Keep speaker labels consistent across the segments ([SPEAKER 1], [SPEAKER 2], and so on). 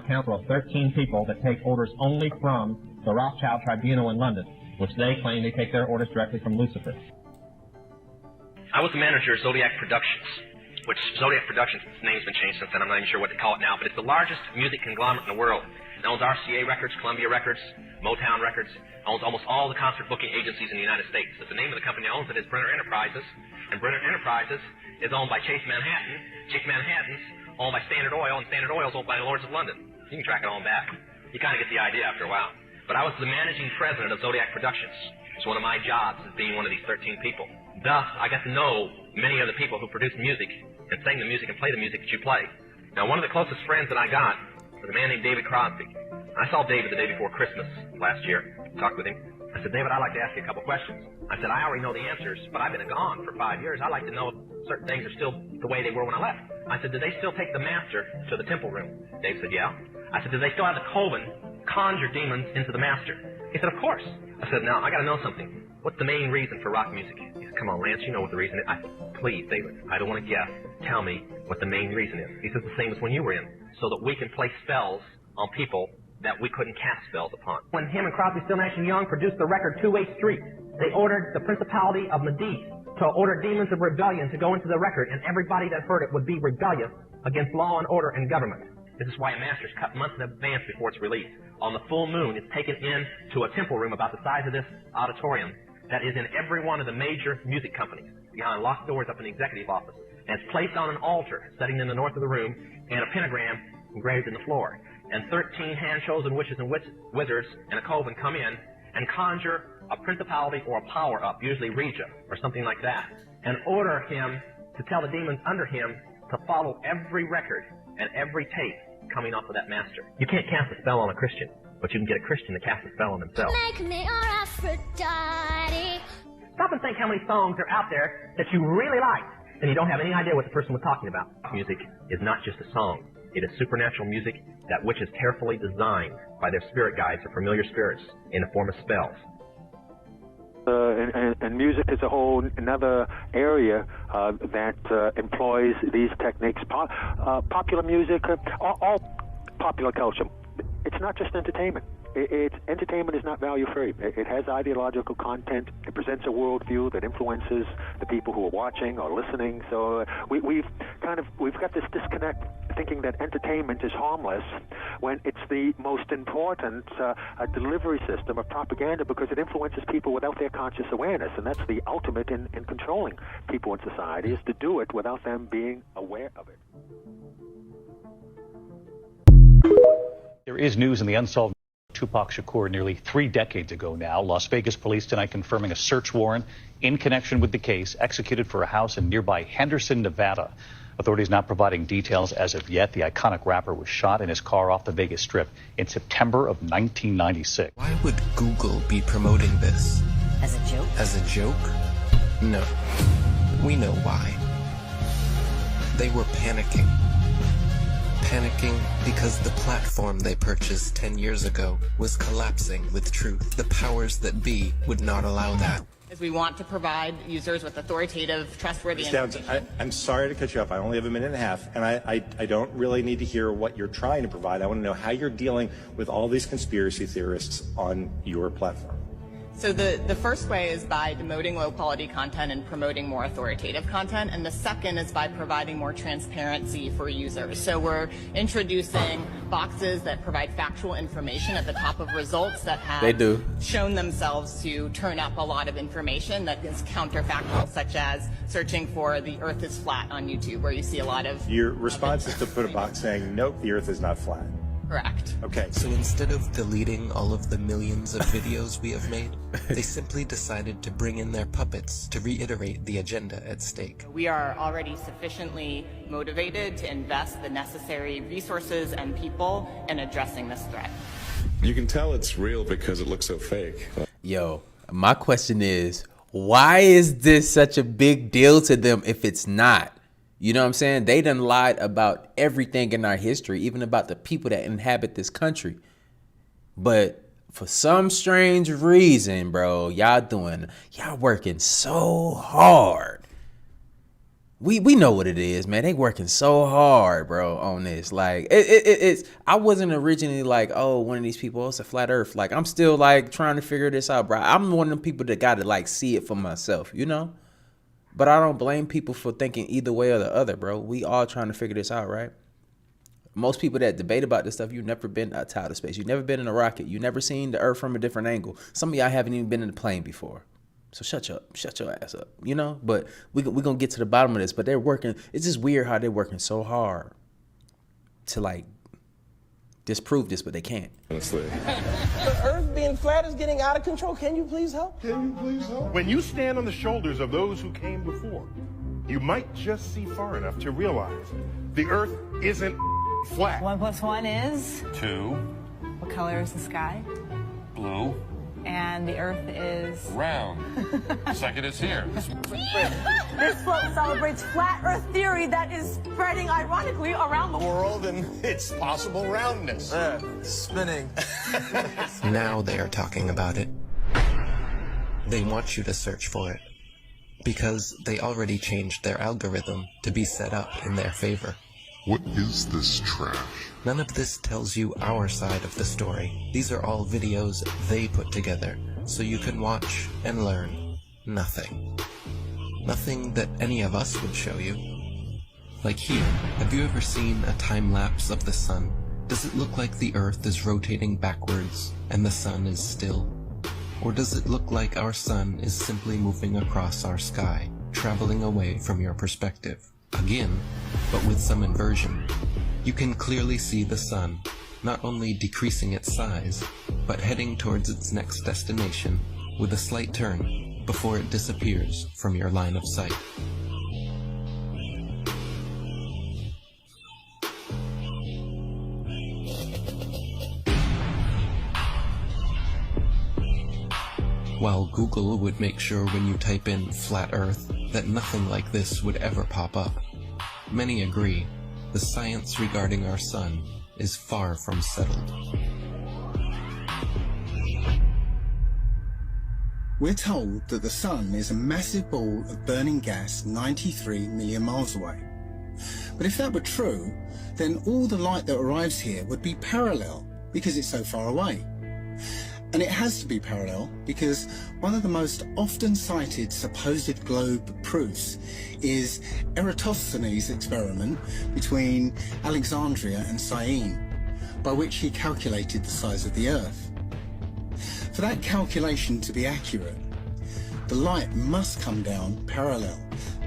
[SPEAKER 1] council of 13 people that take orders only from the Rothschild Tribunal in London, which they claim they take their orders directly from Lucifer.
[SPEAKER 2] I was the manager of Zodiac Productions, which Zodiac Productions, its name's been changed since then. I'm not even sure what to call it now, but it's the largest music conglomerate in the world. It owns RCA Records, Columbia Records, Motown Records, owns almost all the concert booking agencies in the United States. But the name of the company that owns it is Brenner Enterprises, and Brenner Enterprises is owned by Chase Manhattan. Chase Manhattan's owned by Standard Oil, and Standard Oil's owned by the Lords of London. You can track it all back. You kind of get the idea after a while. But I was the managing president of Zodiac Productions. It's one of my jobs as being one of these 13 people. Thus, I got to know many of the people who produce music and sing the music and play the music that you play. Now, one of the closest friends that I got was a man named David Crosby. I saw David the day before Christmas last year, talked with him. I said, David, I'd like to ask you a couple questions. I said, I already know the answers, but I've been gone for 5 years. I'd like to know if certain things are still the way they were when I left. I said, do they still take the master to the temple room? Dave said, yeah. I said, do they still have the coven conjure demons into the master? He said, of course. I said, now, I got to know something. What's the main reason for rock music? He said, come on, Lance, you know what the reason is. I said, please, David, I don't want to guess. Tell me what the main reason is. He says, the same as when you were in, so that we can play spells on people that we couldn't cast spells upon. When him and Crosby, Still, Nash & Young produced the record Two-Way Street, they ordered the Principality of Medici to order demons of rebellion to go into the record, and everybody that heard it would be rebellious against law and order and government. This is why a master's cut months in advance before it's released. On the full moon, it's taken into a temple room about the size of this auditorium that is in every one of the major music companies, behind locked doors up in the executive office. And it's placed on an altar, setting in the north of the room, and a pentagram engraved in the floor. And 13 hand-chosen witches and wizards and a coven come in and conjure a principality or a power up, usually Regia or something like that, and order him to tell the demons under him to follow every record and every tape coming off of that master. You can't cast a spell on a Christian, but you can get a Christian to cast a spell on themselves.
[SPEAKER 3] Make me your Aphrodite.
[SPEAKER 2] Stop and think how many songs are out there that you really like, and you don't have any idea what the person was talking about. Music is not just a song. It is supernatural music that which is carefully designed by their spirit guides or familiar spirits in the form of spells.
[SPEAKER 4] And music is a whole another area that employs these techniques. Popular music, all popular culture, it's not just entertainment. Entertainment is not value-free. It has ideological content. It presents a worldview that influences the people who are watching or listening. So we've got this disconnect, thinking that entertainment is harmless when it's the most important delivery system of propaganda, because it influences people without their conscious awareness, and that's the ultimate in controlling people in society, is to do it without them being aware of it.
[SPEAKER 5] There is news in the unsolved Tupac Shakur nearly 3 decades ago now. Las Vegas police tonight confirming a search warrant in connection with the case executed for a house in nearby Henderson, Nevada. Authorities not providing details as of yet. The iconic rapper was shot in his car off the Vegas Strip in September of 1996.
[SPEAKER 6] Why would Google be promoting this?
[SPEAKER 3] As a joke?
[SPEAKER 6] As a joke? No. We know why. They were panicking. Panicking because the platform they purchased 10 years ago was collapsing with truth. The powers that be would not allow that.
[SPEAKER 7] As we want to provide users with authoritative, trustworthy information.
[SPEAKER 8] I'm sorry to cut you off. I only have a minute and a half, and I don't really need to hear what you're trying to provide. I want to know how you're dealing with all these conspiracy theorists on your platform.
[SPEAKER 7] So the first way is by demoting low-quality content and promoting more authoritative content, and the second is by providing more transparency for users. So we're introducing boxes that provide factual information at the top of results that have shown themselves to turn up a lot of information that is counterfactual, such as searching for the Earth is flat on YouTube, where you see a lot of...
[SPEAKER 8] Your response is to put a box saying, nope, the Earth is not flat.
[SPEAKER 7] Correct.
[SPEAKER 8] Okay.
[SPEAKER 6] So instead of deleting all of the millions of videos we have made, they simply decided to bring in their puppets to reiterate the agenda at stake.
[SPEAKER 7] We are already sufficiently motivated to invest the necessary resources and people in addressing this threat.
[SPEAKER 9] You can tell it's real because it looks so fake.
[SPEAKER 10] Yo, my question is, why is this such a big deal to them if it's not? You know what I'm saying? They done lied about everything in our history, even about the people that inhabit this country. But for some strange reason, bro, y'all working so hard. We know what it is, man. They working so hard, bro, on this. Like it's I wasn't originally like, oh, one of these people, oh, it's a flat earth. Like I'm still like trying to figure this out, bro. I'm one of them people that gotta like see it for myself, you know? But I don't blame people for thinking either way or the other, bro. We all trying to figure this out, right? Most people that debate about this stuff, you've never been out of space. You've never been in a rocket. You've never seen the earth from a different angle. Some of y'all haven't even been in a plane before. So shut your ass up, you know? But we're going to get to the bottom of this. But they're working. It's just weird how they're working so hard to, like, disprove this, but they can't.
[SPEAKER 9] Honestly.
[SPEAKER 11] The earth being flat is getting out of control. Can you please help?
[SPEAKER 12] When you stand on the shoulders of those who came before, you might just see far enough to realize the earth isn't flat.
[SPEAKER 13] 1 + 1 is?
[SPEAKER 12] 2.
[SPEAKER 13] What color is the sky?
[SPEAKER 12] Blue.
[SPEAKER 13] And the earth is?
[SPEAKER 12] Round. Second is here.
[SPEAKER 13] This float celebrates flat earth theory that is spreading ironically around the
[SPEAKER 11] World and its possible roundness.
[SPEAKER 6] Spinning. Now they are talking about it. They want you to search for it because they already changed their algorithm to be set up in their favor.
[SPEAKER 9] What is this trash?
[SPEAKER 6] None of this tells you our side of the story. These are all videos they put together, so you can watch and learn nothing. Nothing that any of us would show you. Like here, have you ever seen a time lapse of the sun? Does it look like the earth is rotating backwards and the sun is still? Or does it look like our sun is simply moving across our sky, traveling away from your perspective? Again, but with some inversion. You can clearly see the sun, not only decreasing its size, but heading towards its next destination with a slight turn before it disappears from your line of sight. While Google would make sure when you type in flat earth that nothing like this would ever pop up, many agree the science regarding our sun is far from settled.
[SPEAKER 14] We're told that the sun is a massive ball of burning gas 93 million miles away. But if that were true, then all the light that arrives here would be parallel because it's so far away. And it has to be parallel because one of the most often cited supposed globe proofs is Eratosthenes' experiment between Alexandria and Syene, by which he calculated the size of the Earth. For that calculation to be accurate, the light must come down parallel.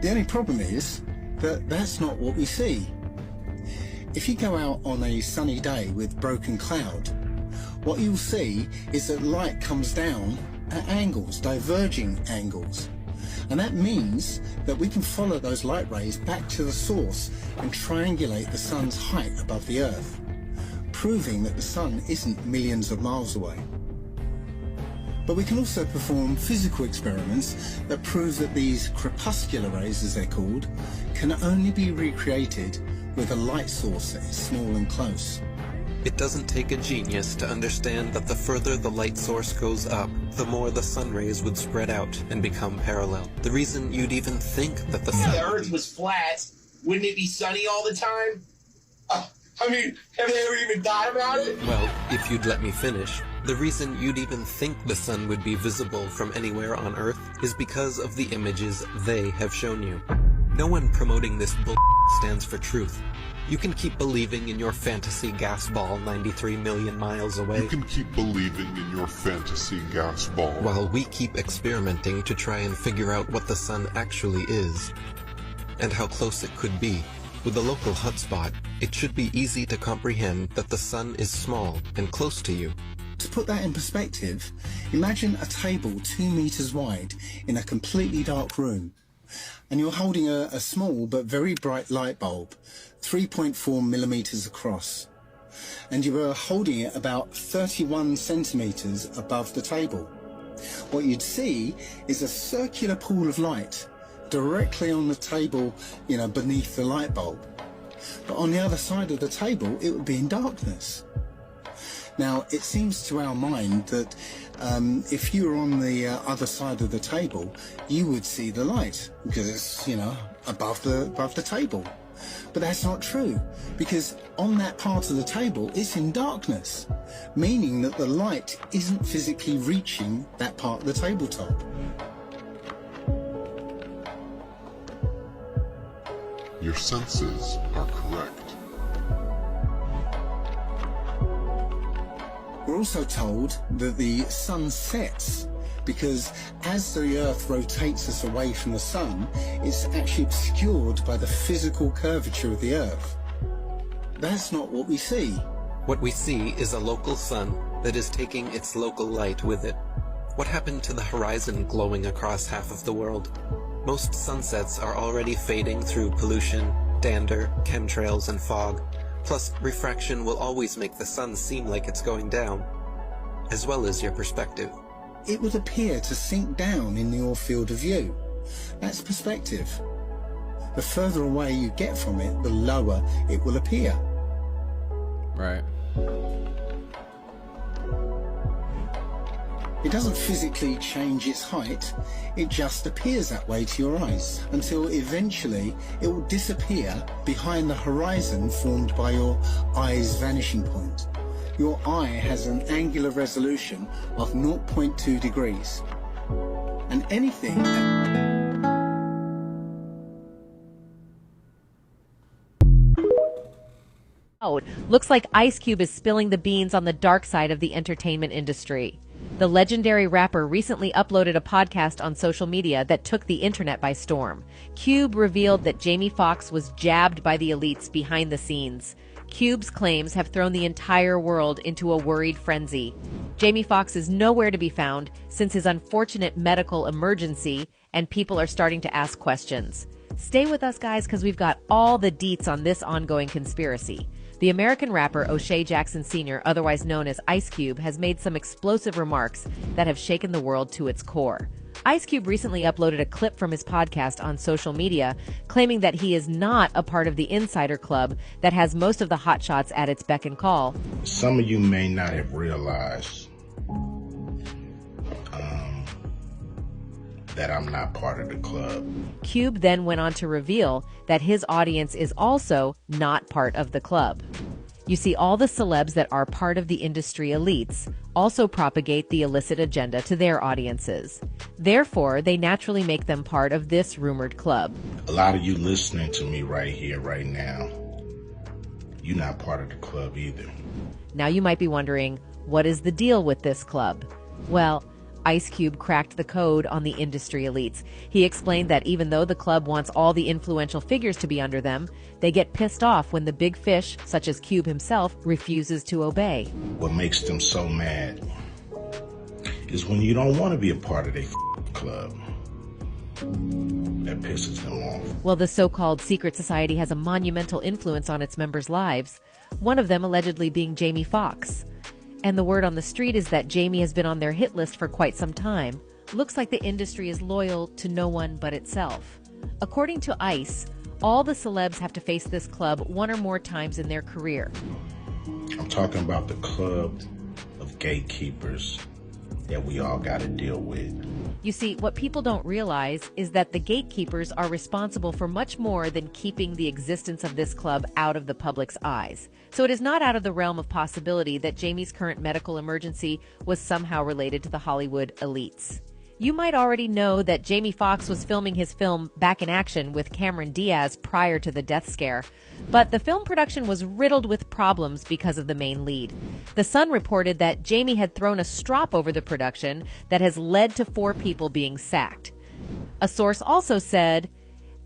[SPEAKER 14] The only problem is that that's not what we see. If you go out on a sunny day with broken cloud, what you'll see is that light comes down at angles, diverging angles. And that means that we can follow those light rays back to the source and triangulate the sun's height above the Earth, proving that the sun isn't millions of miles away. But we can also perform physical experiments that prove that these crepuscular rays, as they're called, can only be recreated with a light source that is small and close.
[SPEAKER 6] It doesn't take a genius to understand that the further the light source goes up, the more the sun rays would spread out and become parallel. The reason you'd even think that the sun...
[SPEAKER 11] If the earth was flat, wouldn't it be sunny all the time? I mean, have they ever even thought about it?
[SPEAKER 6] Well, if you'd let me finish, the reason you'd even think the sun would be visible from anywhere on Earth is because of the images they have shown you. No one promoting this bull stands for truth. You can keep believing in your fantasy gas ball 93 million miles away.
[SPEAKER 9] You can keep believing in your fantasy gas ball.
[SPEAKER 6] While we keep experimenting to try and figure out what the sun actually is, and how close it could be. With a local hotspot, it should be easy to comprehend that the sun is small and close to you.
[SPEAKER 14] To put that in perspective, imagine a table 2 meters wide in a completely dark room, and you're holding a small but very bright light bulb, 3.4 millimeters across, and you were holding it about 31 centimeters above the table. What you'd see is a circular pool of light directly on the table, beneath the light bulb. But on the other side of the table, it would be in darkness. Now, it seems to our mind that if you were on the other side of the table, you would see the light because it's, you know, above the table. But that's not true, because on that part of the table, it's in darkness, meaning that the light isn't physically reaching that part of the tabletop.
[SPEAKER 15] Your senses are correct.
[SPEAKER 14] We're also told that the sun sets because as the Earth rotates us away from the sun, it's actually obscured by the physical curvature of the Earth. That's not what we see.
[SPEAKER 6] What we see is a local sun that is taking its local light with it. What happened to the horizon glowing across half of the world? Most sunsets are already fading through pollution, dander, chemtrails, and fog. Plus, refraction will always make the sun seem like it's going down, as well as your perspective.
[SPEAKER 14] It would appear to sink down in your field of view. That's perspective. The further away you get from it, the lower it will appear.
[SPEAKER 10] Right.
[SPEAKER 14] It doesn't physically change its height, it just appears that way to your eyes, until eventually it will disappear behind the horizon formed by your eye's vanishing point. Your eye has an angular resolution of 0.2 degrees. And anything
[SPEAKER 16] Looks like Ice Cube is spilling the beans on the dark side of the entertainment industry. The legendary rapper recently uploaded a podcast on social media that took the internet by storm. Cube revealed that Jamie Foxx was jabbed by the elites behind the scenes. Cube's claims have thrown the entire world into a worried frenzy. Jamie Foxx is nowhere to be found since his unfortunate medical emergency, and people are starting to ask questions. Stay with us, guys, because we've got all the deets on this ongoing conspiracy. The American rapper O'Shea Jackson Sr., otherwise known as Ice Cube, has made some explosive remarks that have shaken the world to its core. Ice Cube recently uploaded a clip from his podcast on social media, claiming that he is not a part of the insider club that has most of the hotshots at its beck and call.
[SPEAKER 17] Some of you may not have realized that I'm not part of the club.
[SPEAKER 16] Cube then went on to reveal that his audience is also not part of the club. You see, all the celebs that are part of the industry elites also propagate the illicit agenda to their audiences. Therefore, they naturally make them part of this rumored club.
[SPEAKER 17] A lot of you listening to me right here, right now, you're not part of the club either.
[SPEAKER 16] Now you might be wondering, what is the deal with this club? Well, Ice Cube cracked the code on the industry elites. He explained that even though the club wants all the influential figures to be under them, they get pissed off when the big fish, such as Cube himself, refuses to obey.
[SPEAKER 17] What makes them so mad is when you don't want to be a part of their club. That pisses them off.
[SPEAKER 16] Well, the so-called secret society has a monumental influence on its members' lives, one of them allegedly being Jamie Foxx. And the word on the street is that Jamie has been on their hit list for quite some time. Looks like the industry is loyal to no one but itself. According to ICE, all the celebs have to face this club one or more times in their career.
[SPEAKER 17] I'm talking about the club of gatekeepers that we all got to deal with.
[SPEAKER 16] You see, what people don't realize is that the gatekeepers are responsible for much more than keeping the existence of this club out of the public's eyes. So it is not out of the realm of possibility that Jamie's current medical emergency was somehow related to the Hollywood elites. You might already know that Jamie Foxx was filming his film Back in Action with Cameron Diaz prior to the death scare, but the film production was riddled with problems because of the main lead. The Sun reported that Jamie had thrown a strop over the production that has led to 4 people being sacked. A source also said,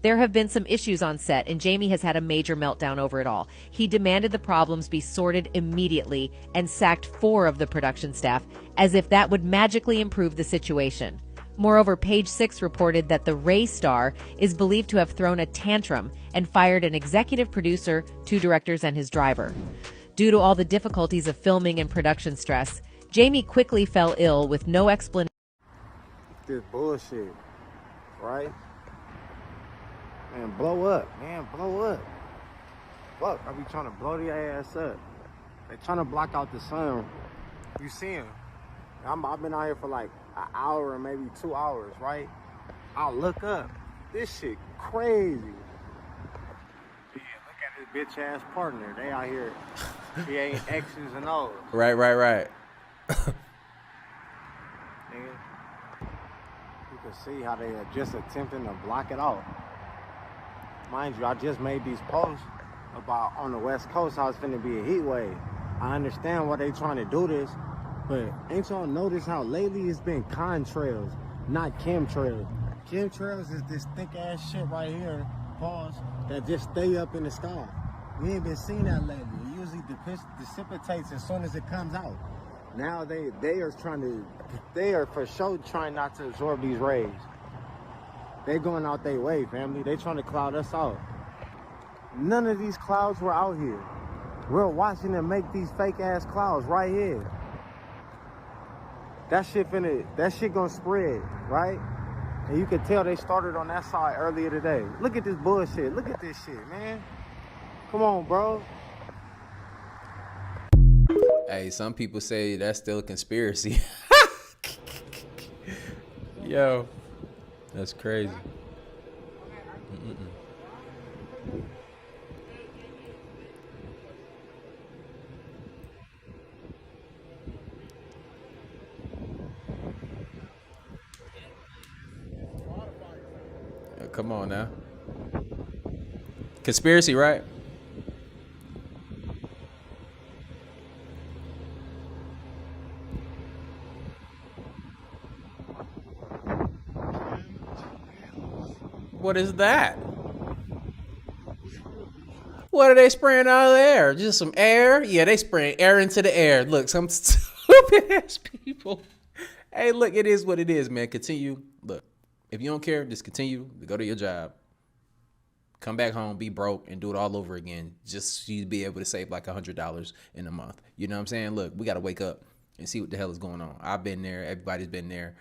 [SPEAKER 16] there have been some issues on set, and Jamie has had a major meltdown over it all. He demanded the problems be sorted immediately and sacked 4 of the production staff, as if that would magically improve the situation. Moreover, Page 6 reported that the Ray star is believed to have thrown a tantrum and fired an executive producer, 2 directors, and his driver. Due to all the difficulties of filming and production stress, Jamie quickly fell ill with no explanation.
[SPEAKER 18] This bullshit, right? Man, blow up, man, blow up. Fuck, I be trying to blow their ass up. They're trying to block out the sun. You see them. I've been out here for like an hour or maybe 2 hours, right? I look up. This shit crazy. Yeah, look at his bitch ass partner. They out here. He ain't X's and O's.
[SPEAKER 10] Right.
[SPEAKER 18] Nigga. You can see how they are just attempting to block it off. Mind you, I just made these posts about on the West Coast how it's finna be a heat wave. I understand why they trying to do this, but ain't y'all notice how lately it's been contrails, not chemtrails. Chemtrails is this thick ass shit right here, pause, that just stay up in the sky. We ain't been seeing that lately. It usually dissipates as soon as it comes out. Now they are for sure trying not to absorb these rays. They going out their way, family. They trying to cloud us out. None of these clouds were out here. We're watching them make these fake ass clouds right here. That shit gonna spread, right? And you can tell they started on that side earlier today. Look at this bullshit. Look at this shit, man. Come on, bro.
[SPEAKER 10] Hey, some people say that's still a conspiracy. Yo, that's crazy. Come on now. Conspiracy, right? What is that? What are they spraying out of the air? Just some air? Yeah, they spraying air into the air. Look, some stupid ass people. Hey, look, it is what it is, man. Continue. Look, if you don't care, just continue to go to your job. Come back home, be broke, and do it all over again. Just so you be able to save like $100 in a month. You know what I'm saying? Look, we got to wake up and see what the hell is going on. I've been there. Everybody's been there.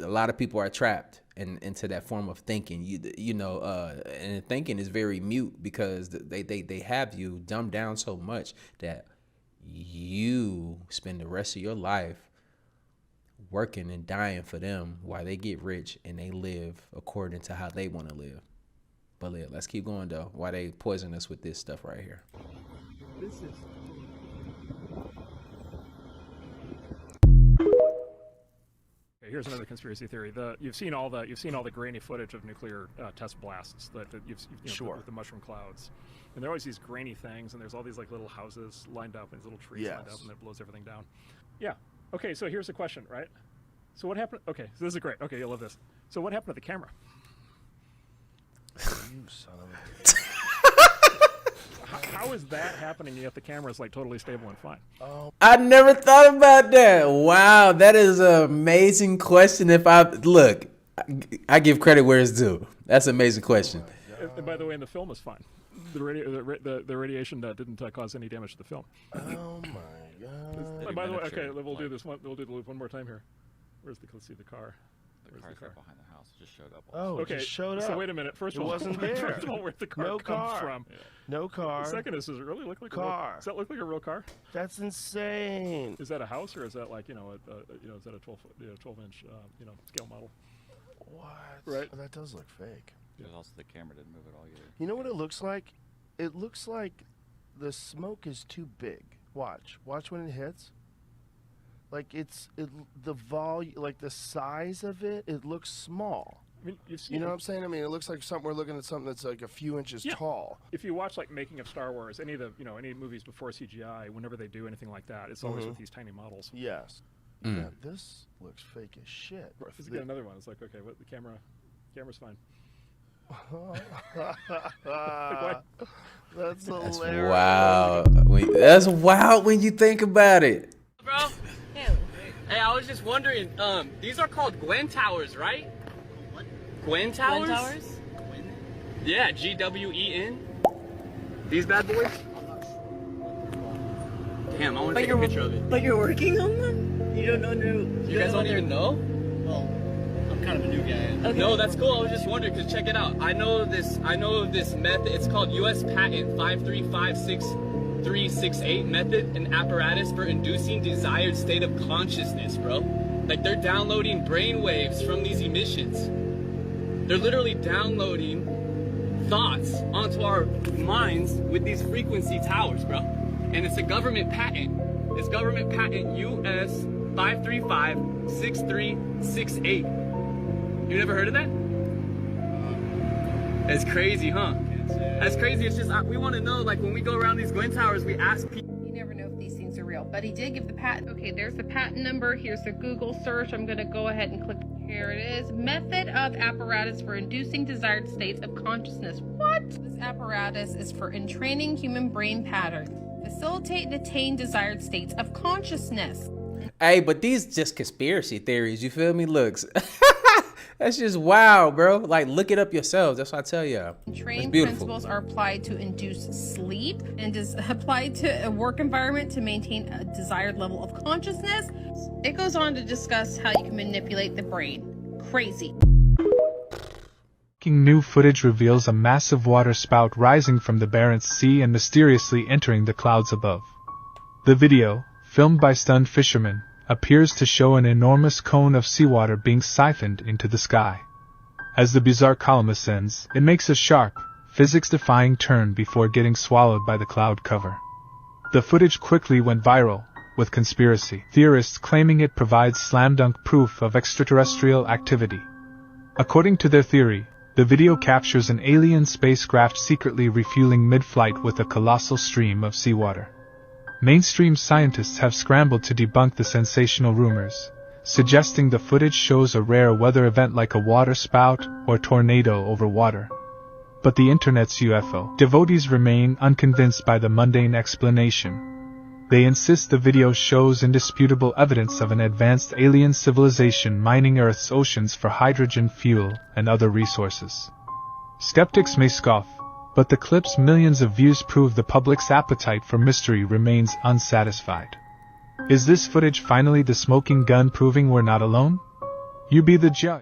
[SPEAKER 10] A lot of people are trapped into that form of thinking. And thinking is very mute because they have you dumbed down so much that you spend the rest of your life working and dying for them while they get rich and they live according to how they want to live. But let's keep going though. Why they poison us with this stuff right here?
[SPEAKER 19] This is. Here's another conspiracy theory. You've seen all the grainy footage of nuclear test blasts that you've
[SPEAKER 20] sure.
[SPEAKER 19] with the mushroom clouds, and there are always these grainy things, and there's all these like little houses lined up and these little trees lined up, and it blows everything down. Yeah. Okay. So here's the question, right? So what happened? Okay. So this is great. Okay, you'll love this. So what happened to the camera?
[SPEAKER 20] You son of a.
[SPEAKER 19] How is that happening yet the camera is like totally stable and fine?
[SPEAKER 20] Oh.
[SPEAKER 10] I never thought about that. Wow, that is an amazing question. I give credit where it's due. That's an amazing question.
[SPEAKER 19] And by the way, and the film is fine. The radiation didn't cause any damage to the film.
[SPEAKER 20] Oh my god!
[SPEAKER 19] And by the way, okay, we'll do this one. We'll do the loop one more time here. Let's see the car.
[SPEAKER 21] The car's right behind the house. It just showed up.
[SPEAKER 20] Oh,
[SPEAKER 19] okay.
[SPEAKER 20] It just showed up.
[SPEAKER 19] So wait a minute. First of all,
[SPEAKER 20] wasn't there.
[SPEAKER 19] First of all, where the car comes from? Yeah.
[SPEAKER 20] No car.
[SPEAKER 19] The second is, does it really look like
[SPEAKER 20] car?
[SPEAKER 19] A real, does that look like a real car?
[SPEAKER 20] That's insane.
[SPEAKER 19] Is that a house or is that like is that a 12-inch scale model?
[SPEAKER 20] What?
[SPEAKER 19] Right.
[SPEAKER 20] Oh, that does look fake.
[SPEAKER 21] There's also the camera didn't move at all either.
[SPEAKER 20] You know what it looks like? It looks like the smoke is too big. Watch when it hits. Like the volume, like the size of it, it looks small.
[SPEAKER 19] I mean,
[SPEAKER 20] you know what I'm saying? I mean, it looks like we're looking at something that's like a few inches tall.
[SPEAKER 19] If you watch like making of Star Wars, any movies before CGI, whenever they do anything like that, it's always with these tiny models.
[SPEAKER 20] Yes. Yeah, this looks fake as shit.
[SPEAKER 19] Let's get another one. It's like, okay, what the camera's fine.
[SPEAKER 20] That's hilarious.
[SPEAKER 10] Wow. That's wild when you think about it.
[SPEAKER 22] Bro, hey, I was just wondering, these are called Gwen Towers, right? What? Gwen Towers?
[SPEAKER 13] Gwen Towers?
[SPEAKER 22] Yeah, GWEN. These bad boys? Damn, I want to take a picture of it.
[SPEAKER 13] But you're working on them? You don't know
[SPEAKER 22] You guys don't even know?
[SPEAKER 13] Well, I'm kind of a new guy.
[SPEAKER 22] Okay. No, that's cool. I was just wondering, because check it out. I know of this method. It's called U.S. Patent 5356 5368 method and apparatus for inducing desired state of consciousness, bro. Like, they're downloading brain waves from these emissions. They're literally downloading thoughts onto our minds with these frequency towers, bro. And it's a government patent. It's government patent US 5356368. You never heard of that? That's crazy, huh? That's crazy. It's just, we want to know, like, when we go around these Glen Towers, we ask people.
[SPEAKER 1] You never know if these things are real, but he did give the patent. Okay, there's the patent number. Here's the Google search. I'm going to go ahead and click. Here it is. Method of apparatus for inducing desired states of consciousness. What? This apparatus is for entraining human brain patterns. Facilitate and attain desired states of consciousness.
[SPEAKER 10] Hey, but these just conspiracy theories, you feel me? Looks. That's just wild, bro. Like, look it up yourselves. That's what I tell y'all.
[SPEAKER 1] Trained principles are applied to induce sleep and is applied to a work environment to maintain a desired level of consciousness. It goes on to discuss how you can manipulate the brain. Crazy.
[SPEAKER 2] New footage reveals a massive water spout rising from the Barents Sea and mysteriously entering the clouds above. The video, filmed by stunned fishermen, appears to show an enormous cone of seawater being siphoned into the sky. As the bizarre column ascends, it makes a sharp, physics-defying turn before getting swallowed by the cloud cover. The footage quickly went viral, with conspiracy theorists claiming it provides slam-dunk proof of extraterrestrial activity. According to their theory, the video captures an alien spacecraft secretly refueling mid-flight with a colossal stream of seawater. Mainstream scientists have scrambled to debunk the sensational rumors, suggesting the footage shows a rare weather event like a water spout or tornado over water. But the internet's UFO devotees remain unconvinced by the mundane explanation. They insist the video shows indisputable evidence of an advanced alien civilization mining Earth's oceans for hydrogen fuel and other resources. Skeptics may scoff, but the clip's millions of views prove the public's appetite for mystery remains unsatisfied. Is this footage finally the smoking gun proving we're not alone? You be the judge.